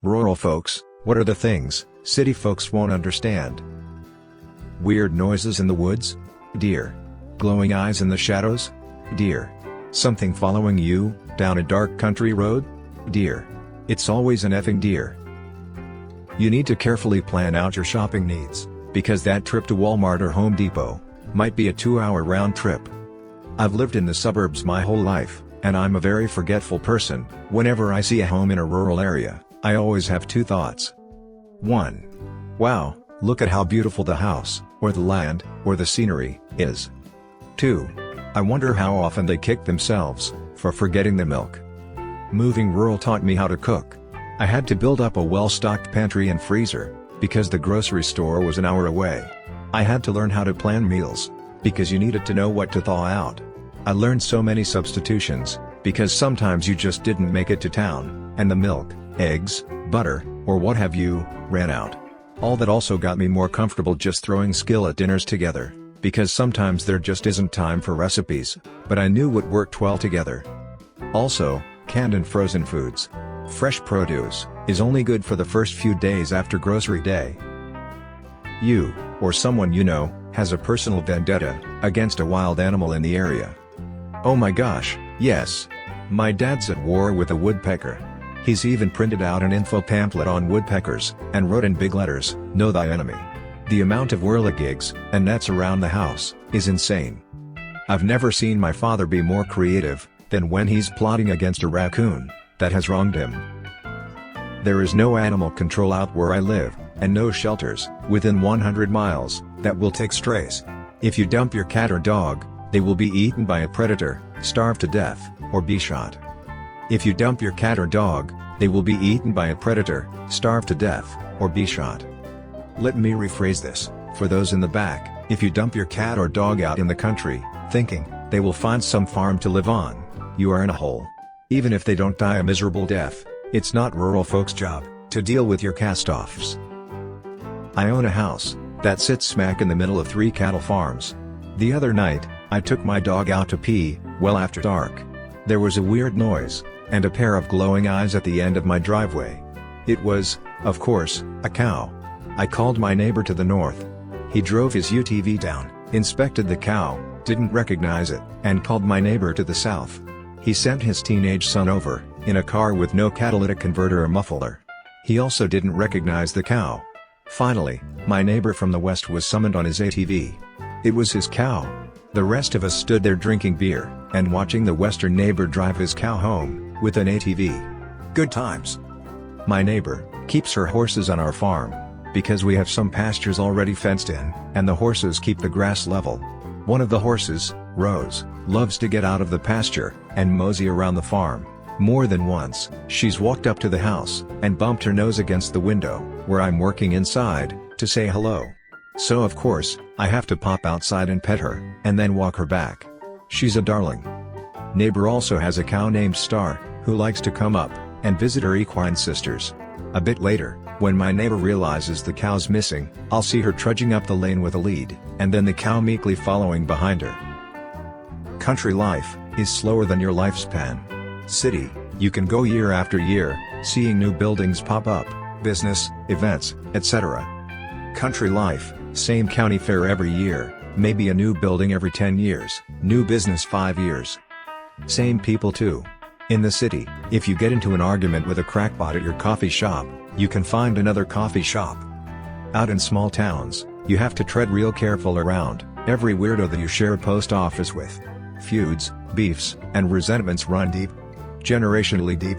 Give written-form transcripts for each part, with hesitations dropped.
Rural folks, what are the things city folks won't understand? Weird noises in the woods? Deer. Glowing eyes in the shadows? Deer. Something following you, down a dark country road? Deer. It's always an effing deer. You need to carefully plan out your shopping needs, because that trip to Walmart or Home Depot might be a 2-hour round trip. I've lived in the suburbs my whole life, and I'm a very forgetful person. Whenever I see a home in a rural area, I always have two thoughts. 1. Wow, look at how beautiful the house, or the land, or the scenery, is. 2. I wonder how often they kick themselves for forgetting the milk. Moving rural taught me how to cook. I had to build up a well-stocked pantry and freezer, because the grocery store was an hour away. I had to learn how to plan meals, because you needed to know what to thaw out. I learned so many substitutions, because sometimes you just didn't make it to town, and the milk, eggs, butter, or what have you, ran out. All that also got me more comfortable just throwing skillet dinners together, because sometimes there just isn't time for recipes, but I knew what worked well together. Also, canned and frozen foods. Fresh produce is only good for the first few days after grocery day. You, or someone you know, has a personal vendetta against a wild animal in the area. Oh my gosh, yes. My dad's at war with a woodpecker. He's even printed out an info pamphlet on woodpeckers, and wrote in big letters, "Know thy enemy." The amount of whirligigs and nets around the house is insane. I've never seen my father be more creative than when he's plotting against a raccoon that has wronged him. There is no animal control out where I live, and no shelters within 100 miles that will take strays. If you dump your cat or dog, they will be eaten by a predator, starve to death, or be shot. If you dump your cat or dog, they will be eaten by a predator, starve to death, or be shot. Let me rephrase this, for those in the back: if you dump your cat or dog out in the country, thinking they will find some farm to live on, you are in a hole. Even if they don't die a miserable death, it's not rural folks' job to deal with your cast-offs. I own a house that sits smack in the middle of 3 cattle farms. The other night, I took my dog out to pee, well after dark. There was a weird noise, and a pair of glowing eyes at the end of my driveway. It was, of course, a cow. I called my neighbor to the north. He drove his UTV down, inspected the cow, didn't recognize it, and called my neighbor to the south. He sent his teenage son over, in a car with no catalytic converter or muffler. He also didn't recognize the cow. Finally, my neighbor from the west was summoned on his ATV. It was his cow. The rest of us stood there drinking beer, and watching the western neighbor drive his cow home, with an ATV. Good times. My neighbor keeps her horses on our farm, because we have some pastures already fenced in, and the horses keep the grass level. One of the horses, Rose, loves to get out of the pasture and mosey around the farm. More than once, she's walked up to the house and bumped her nose against the window, where I'm working inside, to say hello. So of course, I have to pop outside and pet her, and then walk her back. She's a darling. Neighbor also has a cow named Star, who likes to come up and visit her equine sisters. A bit later, when my neighbor realizes the cow's missing, I'll see her trudging up the lane with a lead, and then the cow meekly following behind her. Country life is slower than your lifespan. City, you can go year after year, seeing new buildings pop up, business, events, etc. Country life, same county fair every year, maybe a new building every 10 years, new business 5 years. Same people too. In the city, if you get into an argument with a crackpot at your coffee shop, you can find another coffee shop. Out in small towns, you have to tread real careful around every weirdo that you share a post office with. Feuds, beefs, and resentments run deep. Generationally deep.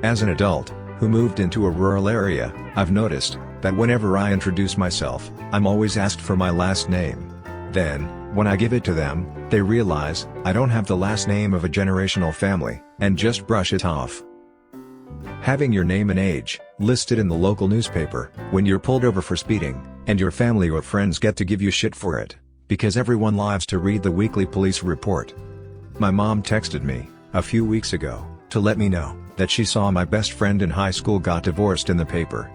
As an adult, who moved into a rural area, I've noticed that whenever I introduce myself, I'm always asked for my last name. Then, when I give it to them, they realize I don't have the last name of a generational family, and just brush it off. Having your name and age listed in the local newspaper when you're pulled over for speeding, and your family or friends get to give you shit for it, because everyone lives to read the weekly police report. My mom texted me a few weeks ago to let me know that she saw my best friend in high school got divorced in the paper.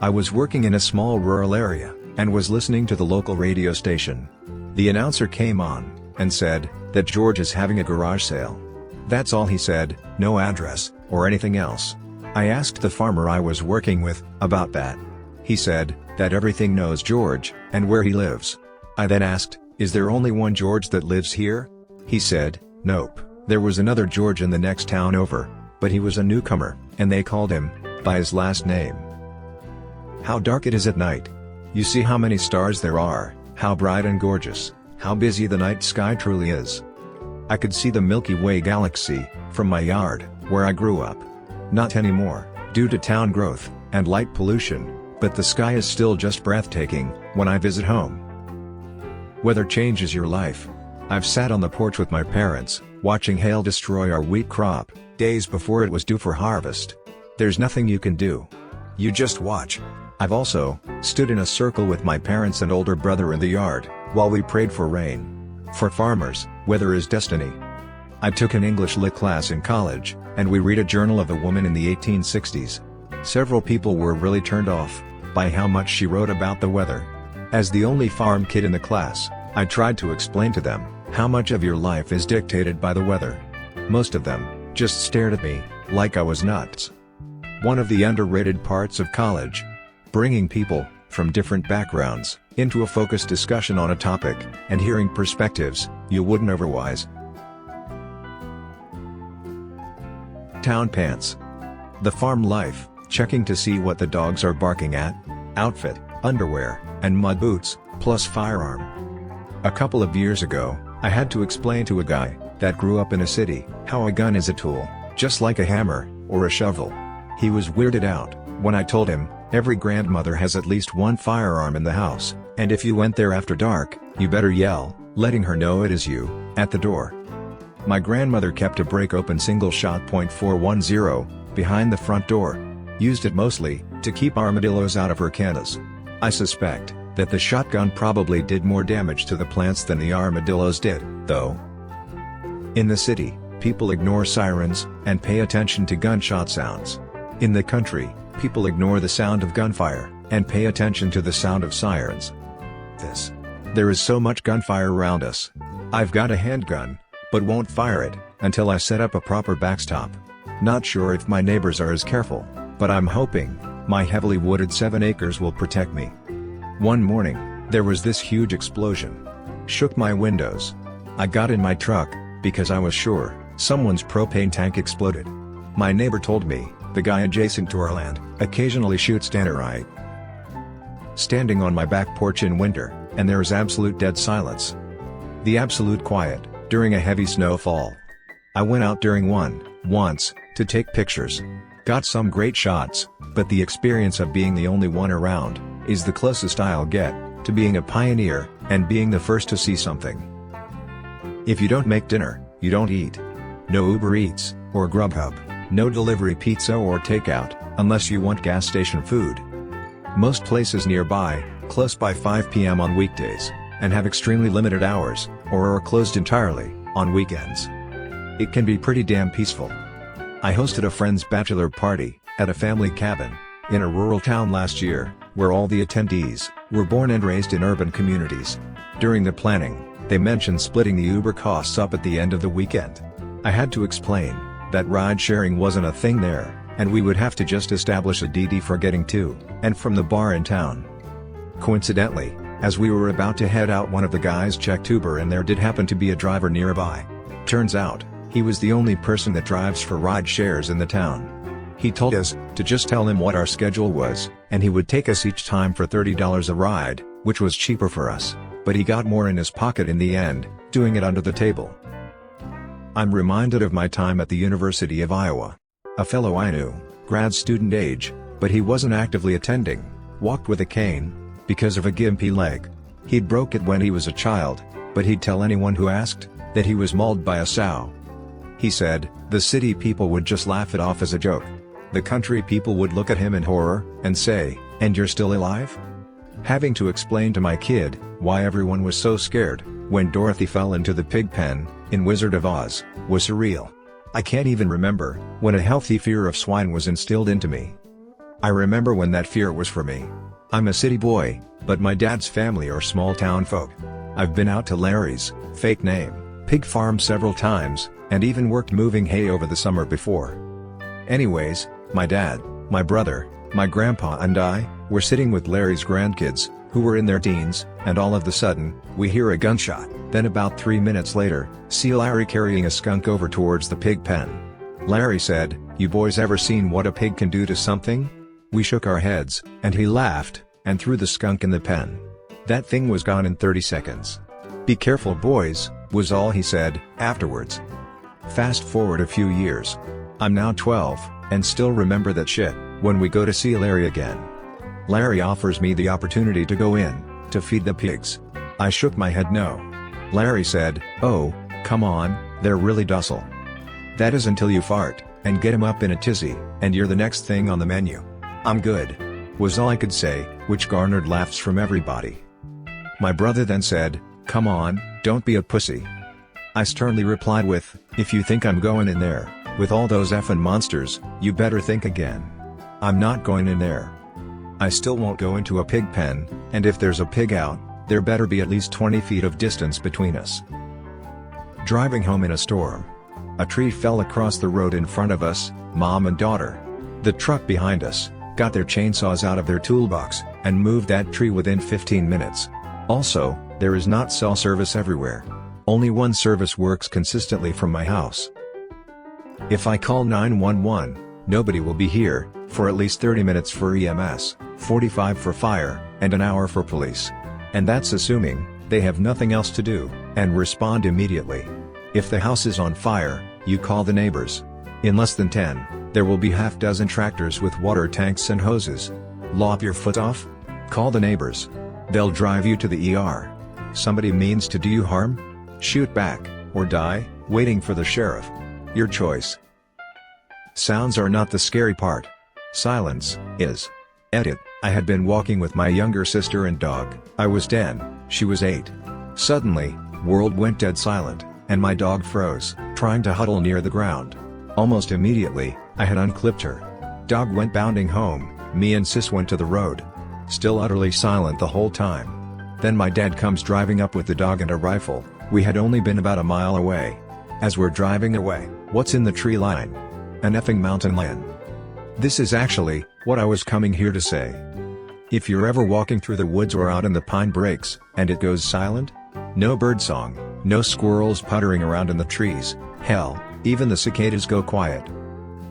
I was working in a small rural area, and was listening to the local radio station. The announcer came on, and said that George is having a garage sale. That's all he said, no address, or anything else. I asked the farmer I was working with about that. He said that everything knows George and where he lives. I then asked, is there only one George that lives here? He said, nope, there was another George in the next town over, but he was a newcomer, and they called him by his last name. How dark it is at night. You see how many stars there are, how bright and gorgeous, how busy the night sky truly is. I could see the Milky Way galaxy from my yard, where I grew up. Not anymore, due to town growth and light pollution, but the sky is still just breathtaking when I visit home. Weather changes your life. I've sat on the porch with my parents, watching hail destroy our wheat crop, days before it was due for harvest. There's nothing you can do. You just watch. I've also stood in a circle with my parents and older brother in the yard, while we prayed for rain. For farmers, weather is destiny. I took an English lit class in college, and we read a journal of a woman in the 1860s. Several people were really turned off by how much she wrote about the weather. As the only farm kid in the class, I tried to explain to them how much of your life is dictated by the weather. Most of them just stared at me like I was nuts. One of the underrated parts of college: bringing people from different backgrounds into a focused discussion on a topic and hearing perspectives you wouldn't otherwise. Town pants. The farm life, checking to see what the dogs are barking at, outfit, underwear, and mud boots, plus firearm. A couple of years ago, I had to explain to a guy that grew up in a city how a gun is a tool, just like a hammer or a shovel. He was weirded out when I told him every grandmother has at least one firearm in the house, and if you went there after dark, you better yell, letting her know it is you, at the door. My grandmother kept a break-open single-shot .410 behind the front door. Used it mostly to keep armadillos out of her canas. I suspect that the shotgun probably did more damage to the plants than the armadillos did, though. In the city, people ignore sirens and pay attention to gunshot sounds. In the country, people ignore the sound of gunfire and pay attention to the sound of sirens. There is so much gunfire around us. I've got a handgun, but won't fire it until I set up a proper backstop. Not sure if my neighbors are as careful, but I'm hoping my heavily wooded 7 acres will protect me. One morning, there was this huge explosion. Shook my windows. I got in my truck because I was sure someone's propane tank exploded. My neighbor told me the guy adjacent to our land occasionally shoots tannerite. Standing on my back porch in winter, and there is absolute dead silence. The absolute quiet during a heavy snowfall. I went out during one once to take pictures. Got some great shots, but the experience of being the only one around is the closest I'll get to being a pioneer and being the first to see something. If you don't make dinner, you don't eat. No Uber Eats or Grubhub, no delivery pizza or takeout, unless you want gas station food. Most places nearby close by 5 p.m. on weekdays, and have extremely limited hours, or are closed entirely on weekends. It can be pretty damn peaceful. I hosted a friend's bachelor party at a family cabin in a rural town last year, where all the attendees were born and raised in urban communities. During the planning, they mentioned splitting the Uber costs up at the end of the weekend. I had to explain that ride-sharing wasn't a thing there, and we would have to just establish a DD for getting to and from the bar in town. Coincidentally, as we were about to head out, one of the guys checked Uber and there did happen to be a driver nearby. Turns out, he was the only person that drives for ride shares in the town. He told us to just tell him what our schedule was, and he would take us each time for $30 a ride, which was cheaper for us, but he got more in his pocket in the end, doing it under the table. I'm reminded of my time at the University of Iowa. A fellow I knew, grad student age, but he wasn't actively attending, walked with a cane because of a gimpy leg. He'd broke it when he was a child, but he'd tell anyone who asked that he was mauled by a sow. He said the city people would just laugh it off as a joke. The country people would look at him in horror and say, "And you're still alive?" Having to explain to my kid why everyone was so scared when Dorothy fell into the pig pen in Wizard of Oz was surreal. I can't even remember when a healthy fear of swine was instilled into me. I remember when that fear was for me. I'm a city boy, but my dad's family are small town folk. I've been out to Larry's, fake name, pig farm several times, and even worked moving hay over the summer before. Anyways, My dad, my brother, my grandpa and I, were sitting with Larry's grandkids, who were in their teens, and all of a sudden, we hear a gunshot. Then about 3 minutes later, see Larry carrying a skunk over towards the pig pen. Larry said, "You boys ever seen what a pig can do to something?" We shook our heads, and he laughed, and threw the skunk in the pen. That thing was gone in 30 seconds. "Be careful boys," was all he said, afterwards. Fast forward a few years. I'm now 12, and still remember that shit, when we go to see Larry again. Larry offers me the opportunity to go in, to feed the pigs. I shook my head no. Larry said, "Oh, come on, they're really docile. That is until you fart, and get him up in a tizzy, and you're the next thing on the menu. I'm good," was all I could say, which garnered laughs from everybody. My brother then said, "Come on, don't be a pussy." I sternly replied with, "If you think I'm going in there, with all those effing monsters, you better think again. I'm not going in there. I still won't go into a pig pen, and if there's a pig out, there better be at least 20 feet of distance between us." Driving home in a storm. A tree fell across the road in front of us, mom and daughter. The truck behind us got their chainsaws out of their toolbox, and moved that tree within 15 minutes. Also, there is not cell service everywhere. Only one service works consistently from my house. If I call 911, nobody will be here, for at least 30 minutes for EMS, 45 for fire, and an hour for police. And that's assuming they have nothing else to do, and respond immediately. If the house is on fire, you call the neighbors. In less than 10, there will be half-dozen tractors with water tanks and hoses. Lop your foot off? Call the neighbors. They'll drive you to the ER. Somebody means to do you harm? Shoot back, or die, waiting for the sheriff. Your choice. Sounds are not the scary part. Silence is. Edit. I had been walking with my younger sister and dog. I was 10, she was 8. Suddenly, world went dead silent, and my dog froze, trying to huddle near the ground. Almost immediately, I had unclipped her. Dog went bounding home, me and sis went to the road. Still utterly silent the whole time. Then my dad comes driving up with the dog and a rifle. We had only been about a mile away. As we're driving away, what's in the tree line? An effing mountain lion. This is actually what I was coming here to say. If you're ever walking through the woods or out in the pine breaks, and it goes silent? No birdsong, no squirrels puttering around in the trees, hell, even the cicadas go quiet.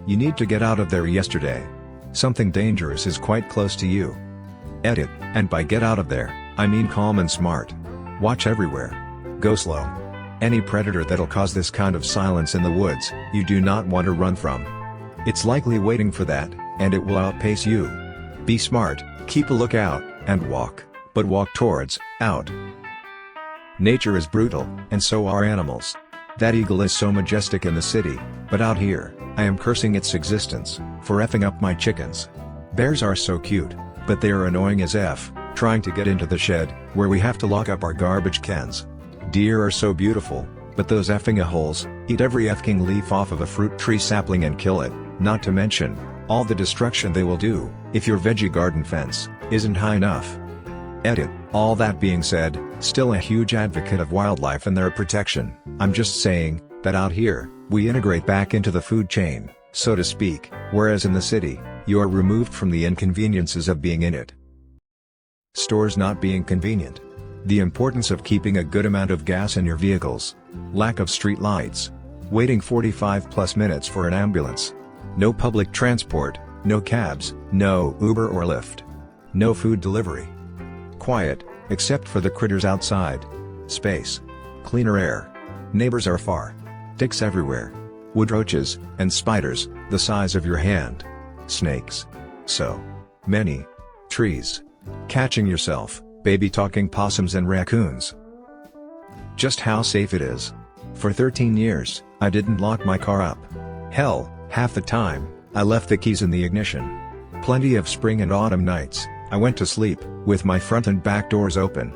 You need to get out of there yesterday. Something dangerous is quite close to you. Edit, and by get out of there, I mean calm and smart. Watch everywhere. Go slow. Any predator that'll cause this kind of silence in the woods, you do not want to run from. It's likely waiting for that, and it will outpace you. Be smart, keep a lookout, and walk, but walk towards, out. Nature is brutal, and so are animals. That eagle is so majestic in the city, but out here, I am cursing its existence, for effing up my chickens. Bears are so cute, but they are annoying as F, trying to get into the shed, where we have to lock up our garbage cans. Deer are so beautiful, but those effing a-holes, eat every effing leaf off of a fruit tree sapling and kill it, not to mention, all the destruction they will do, if your veggie garden fence isn't high enough. Edit. All that being said, still a huge advocate of wildlife and their protection. I'm just saying, that out here, we integrate back into the food chain, so to speak, whereas in the city, you are removed from the inconveniences of being in it. Stores not being convenient. The importance of keeping a good amount of gas in your vehicles. Lack of street lights. Waiting 45+ minutes for an ambulance. No public transport, no cabs, no Uber or Lyft. No food delivery. Quiet, except for the critters outside. Space. Cleaner air. Neighbors are far. Ticks everywhere. Wood roaches, and spiders, the size of your hand. Snakes. So many. Trees. Catching yourself, baby talking possums and raccoons. Just how safe it is. For 13 years, I didn't lock my car up. Hell, half the time, I left the keys in the ignition. Plenty of spring and autumn nights, I went to sleep, with my front and back doors open.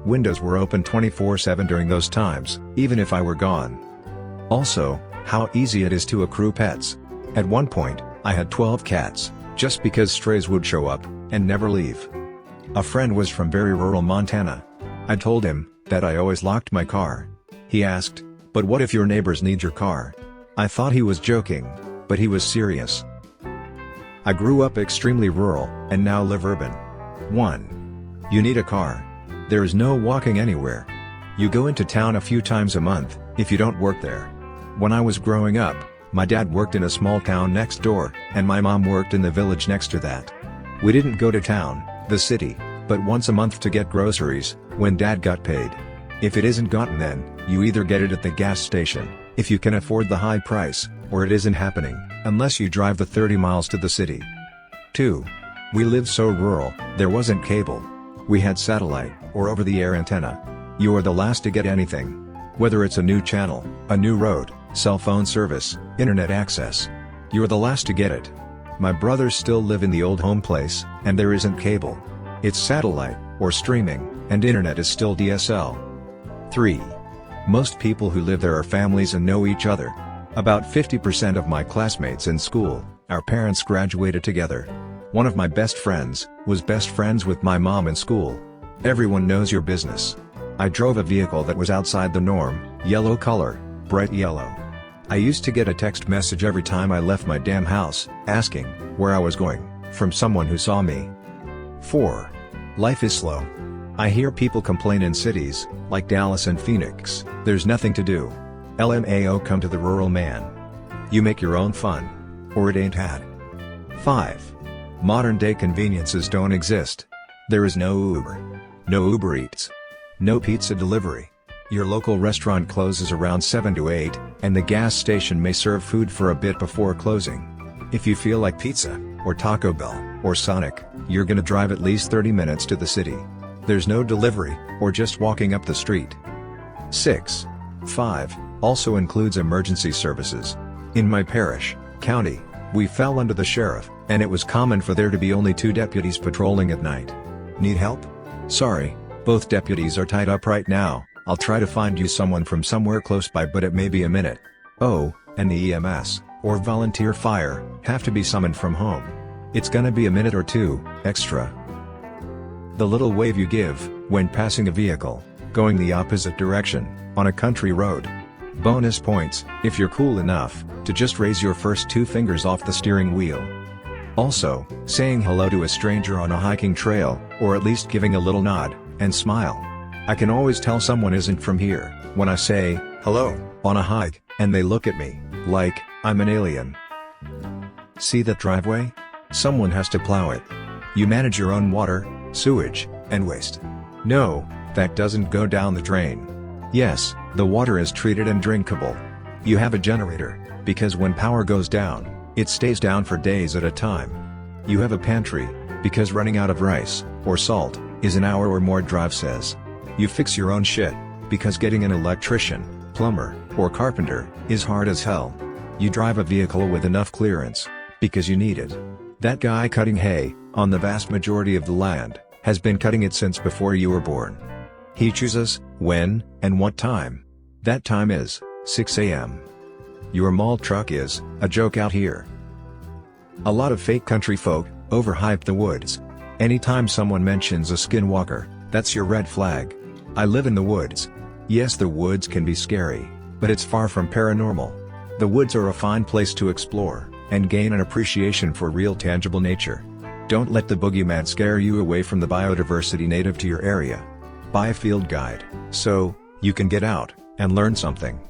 Windows were open 24/7 during those times, even if I were gone. Also, how easy it is to accrue pets. At one point, I had 12 cats, just because strays would show up, and never leave. A friend was from very rural Montana. I told him that I always locked my car. He asked, "But what if your neighbors need your car?" I thought he was joking, but he was serious. I grew up extremely rural, and now live urban. 1. You need a car. There is no walking anywhere. You go into town a few times a month, if you don't work there. When I was growing up, my dad worked in a small town next door, and my mom worked in the village next to that. We didn't go to town, the city, but once a month to get groceries, when dad got paid. If it isn't gotten then, you either get it at the gas station, if you can afford the high price, or it isn't happening, unless you drive the 30 miles to the city. 2. We lived so rural, there wasn't cable. We had satellite, or over-the-air antenna. You are the last to get anything. Whether it's a new channel, a new road, cell phone service, internet access. You're the last to get it. My brothers still live in the old home place, and there isn't cable. It's satellite, or streaming, and internet is still DSL. 3. Most people who live there are families and know each other. About 50% of my classmates in school, our parents graduated together. One of my best friends, was best friends with my mom in school. Everyone knows your business. I drove a vehicle that was outside the norm, yellow color, bright yellow. I used to get a text message every time I left my damn house, asking where I was going, from someone who saw me. 4. Life is slow. I hear people complain in cities, like Dallas and Phoenix, there's nothing to do. LMAO, come to the rural man. You make your own fun. Or it ain't had. 5. Modern day conveniences don't exist. There is no Uber. No Uber Eats. No pizza delivery. Your local restaurant closes around 7 to 8, and the gas station may serve food for a bit before closing. If you feel like pizza, or Taco Bell, or Sonic, you're gonna drive at least 30 minutes to the city. There's no delivery, or just walking up the street. 6. 5. Also includes emergency services. In my parish, county, we fell under the sheriff, and it was common for there to be only 2 deputies patrolling at night. Need help? Sorry, both deputies are tied up right now. I'll try to find you someone from somewhere close by, but it may be a minute. Oh, and the EMS, or volunteer fire, have to be summoned from home. It's gonna be a minute or 2, extra. The little wave you give, when passing a vehicle, going the opposite direction, on a country road. Bonus points, if you're cool enough, to just raise your first 2 fingers off the steering wheel. Also, saying hello to a stranger on a hiking trail, or at least giving a little nod, and smile. I can always tell someone isn't from here, when I say, hello, on a hike, and they look at me, like, I'm an alien. See that driveway? Someone has to plow it. You manage your own water, sewage, and waste. No, that doesn't go down the drain. Yes, the water is treated and drinkable. You have a generator, because when power goes down, it stays down for days at a time. You have a pantry, because running out of rice, or salt, is an hour or more drive says. You fix your own shit, because getting an electrician, plumber, or carpenter, is hard as hell. You drive a vehicle with enough clearance, because you need it. That guy cutting hay, on the vast majority of the land, has been cutting it since before you were born. He chooses, when, and what time. That time is, 6 a.m. Your mall truck is, a joke out here. A lot of fake country folk, overhype the woods. Anytime someone mentions a skinwalker, that's your red flag. I live in the woods. Yes, the woods can be scary, but it's far from paranormal. The woods are a fine place to explore, and gain an appreciation for real tangible nature. Don't let the boogeyman scare you away from the biodiversity native to your area. Buy a field guide, so you can get out and learn something.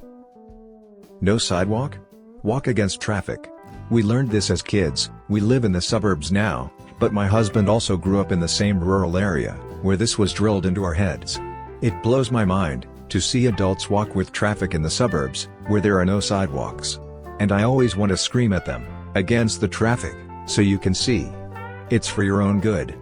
No sidewalk? Walk against traffic. We learned this as kids. We live in the suburbs now, but my husband also grew up in the same rural area, where this was drilled into our heads. It blows my mind to see adults walk with traffic in the suburbs, where there are no sidewalks. And I always want to scream at them, against the traffic, so you can see. It's for your own good.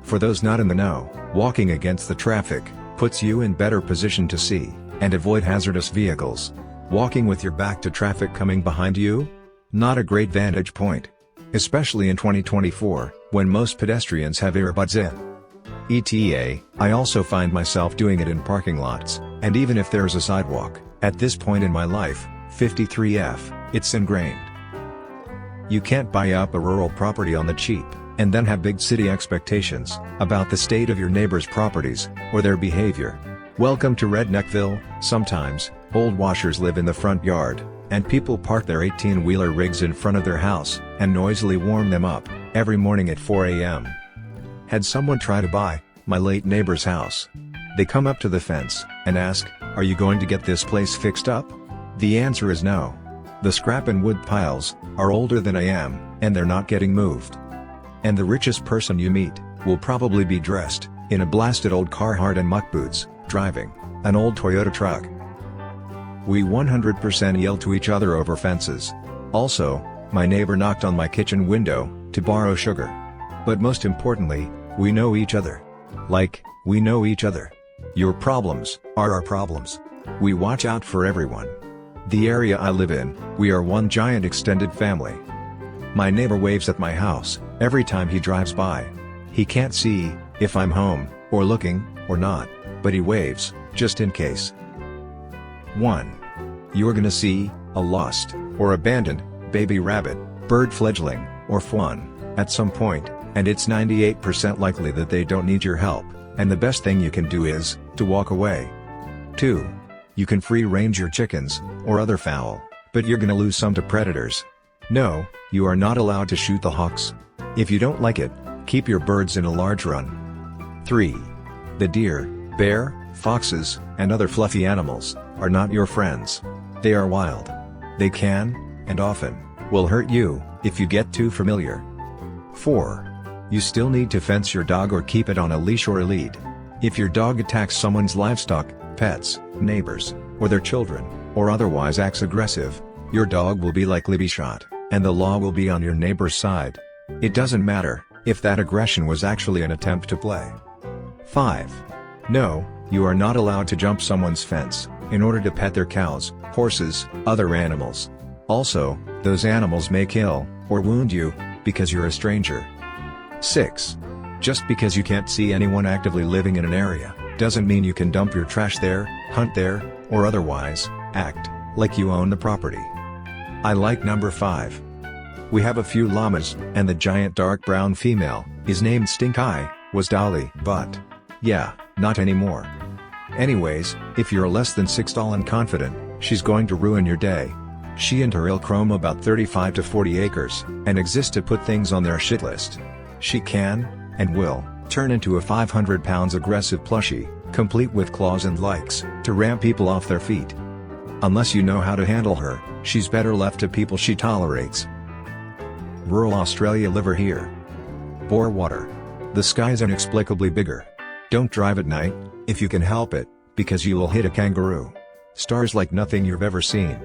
For those not in the know, walking against the traffic puts you in better position to see and avoid hazardous vehicles. Walking with your back to traffic coming behind you? Not a great vantage point. Especially in 2024, when most pedestrians have earbuds in. ETA, I also find myself doing it in parking lots, and even if there's a sidewalk, at this point in my life, 53F, it's ingrained. You can't buy up a rural property on the cheap, and then have big city expectations about the state of your neighbors' properties, or their behavior. Welcome to Redneckville. Sometimes, old washers live in the front yard, and people park their 18-wheeler rigs in front of their house, and noisily warm them up, every morning at 4 a.m. Had someone try to buy my late neighbor's house. They come up to the fence, and ask, "Are you going to get this place fixed up?" The answer is no. The scrap and wood piles are older than I am, and they're not getting moved. And the richest person you meet will probably be dressed in a blasted old Carhartt and muck boots, driving an old Toyota truck. We 100% yell to each other over fences. Also, my neighbor knocked on my kitchen window to borrow sugar. But most importantly, we know each other. Like, we know each other. Your problems are our problems. We watch out for everyone. The area I live in, we are one giant extended family. My neighbor waves at my house every time he drives by. He can't see if I'm home, or looking, or not, but he waves, just in case. 1. You're gonna see a lost, or abandoned, baby rabbit, bird fledgling, or fawn at some point, and it's 98% likely that they don't need your help, and the best thing you can do is to walk away. 2. You can free-range your chickens, or other fowl, but you're gonna lose some to predators. No, you are not allowed to shoot the hawks. If you don't like it, keep your birds in a large run. 3. The deer, bear, foxes, and other fluffy animals are not your friends. They are wild. They can, and often, will hurt you if you get too familiar. 4. You still need to fence your dog or keep it on a leash or a lead. If your dog attacks someone's livestock, pets, neighbors, or their children, or otherwise acts aggressive, your dog will likely be shot, and the law will be on your neighbor's side. It doesn't matter if that aggression was actually an attempt to play. 5. No, you are not allowed to jump someone's fence in order to pet their cows, horses, other animals. Also, those animals may kill or wound you because you're a stranger. 6. Just because you can't see anyone actively living in an area doesn't mean you can dump your trash there, hunt there, or otherwise act like you own the property. I like number 5. We have a few llamas, and the giant dark brown female is named Stink Eye, was Dolly, but yeah, not anymore. Anyways, if you're less than 6 tall and confident, she's going to ruin your day. She and her ilk roam about 35 to 40 acres, and exist to put things on their shit list. She can, and will, turn into a 500 pounds aggressive plushie, complete with claws and likes to ram people off their feet. Unless you know how to handle her, she's better left to people she tolerates. Rural Australia liver here. Bore water. The sky's inexplicably bigger. Don't drive at night, if you can help it, because you will hit a kangaroo. Stars like nothing you've ever seen.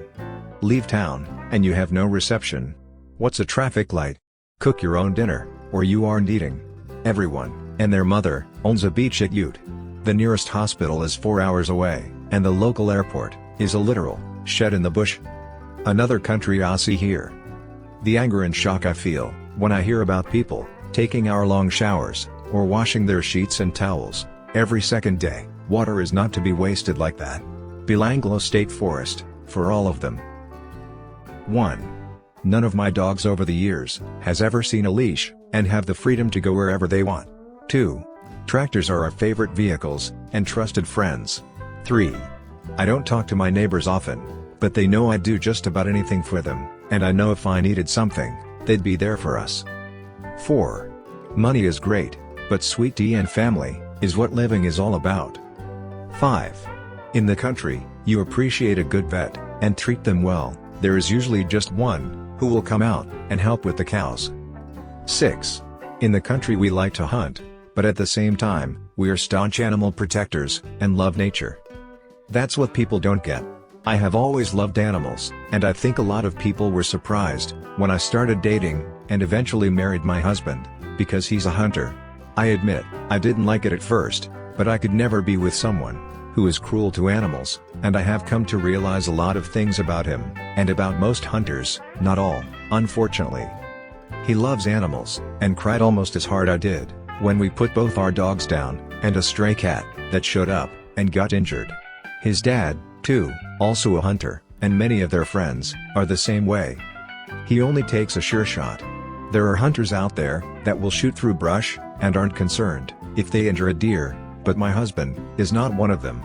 Leave town, and you have no reception. What's a traffic light? Cook your own dinner, or you aren't eating. Everyone, and their mother, owns a beach at Ute. The nearest hospital is 4 hours away, and the local airport is a literal shed in the bush. Another country I see here. The anger and shock I feel when I hear about people taking hour-long showers, or washing their sheets and towels every second day. Water is not to be wasted like that. Belanglo State Forest, for all of them. 1. None of my dogs over the years has ever seen a leash, and have the freedom to go wherever they want. 2. Tractors are our favorite vehicles, and trusted friends. 3. I don't talk to my neighbors often, but they know I'd do just about anything for them, and I know if I needed something, they'd be there for us. 4. Money is great, but sweet tea and family is what living is all about. 5. In the country, you appreciate a good vet, and treat them well. There is usually just one who will come out and help with the cows. 6. In the country we like to hunt, but at the same time, we are staunch animal protectors, and love nature. That's what people don't get. I have always loved animals, and I think a lot of people were surprised when I started dating, and eventually married my husband, because he's a hunter. I admit, I didn't like it at first, but I could never be with someone who is cruel to animals, and I have come to realize a lot of things about him, and about most hunters, not all, unfortunately. He loves animals, and cried almost as hard I did when we put both our dogs down, and a stray cat that showed up and got injured. His dad, too, also a hunter, and many of their friends are the same way. He only takes a sure shot. There are hunters out there that will shoot through brush and aren't concerned if they injure a deer, but my husband is not one of them.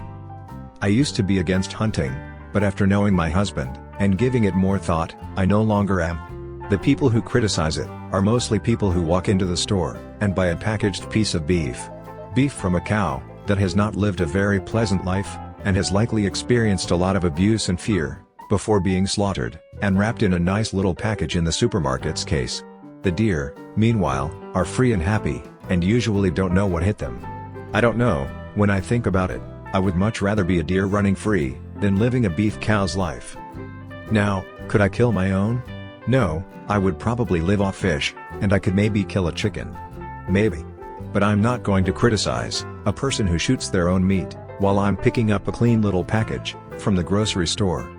I used to be against hunting, but after knowing my husband, and giving it more thought, I no longer am. The people who criticize it are mostly people who walk into the store and buy a packaged piece of beef. Beef from a cow that has not lived a very pleasant life, and has likely experienced a lot of abuse and fear, before being slaughtered, and wrapped in a nice little package in the supermarket's case. The deer, meanwhile, are free and happy, and usually don't know what hit them. I don't know, when I think about it, I would much rather be a deer running free, than living a beef cow's life. Now, could I kill my own? No, I would probably live off fish, and I could maybe kill a chicken. Maybe. But I'm not going to criticize a person who shoots their own meat, while I'm picking up a clean little package from the grocery store.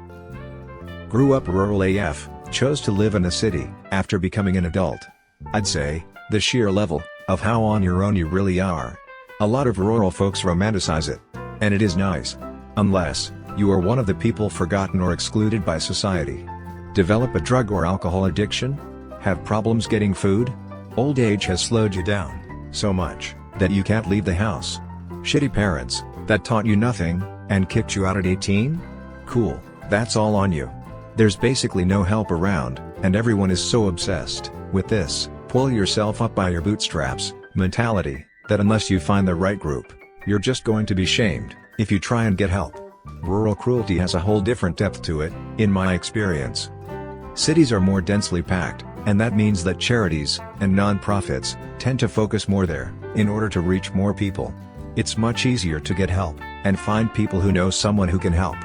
Grew up rural AF, chose to live in a city after becoming an adult. I'd say, the sheer level of how on your own you really are. A lot of rural folks romanticize it. And it is nice. Unless you are one of the people forgotten or excluded by society. Develop a drug or alcohol addiction? Have problems getting food? Old age has slowed you down so much that you can't leave the house. Shitty parents that taught you nothing and kicked you out at 18? Cool, that's all on you. There's basically no help around, and everyone is so obsessed with this pull yourself up by your bootstraps mentality that unless you find the right group, you're just going to be shamed if you try and get help. Rural cruelty has a whole different depth to it, in my experience. Cities are more densely packed, and that means that charities and non-profits tend to focus more there, in order to reach more people. It's much easier to get help and find people who know someone who can help.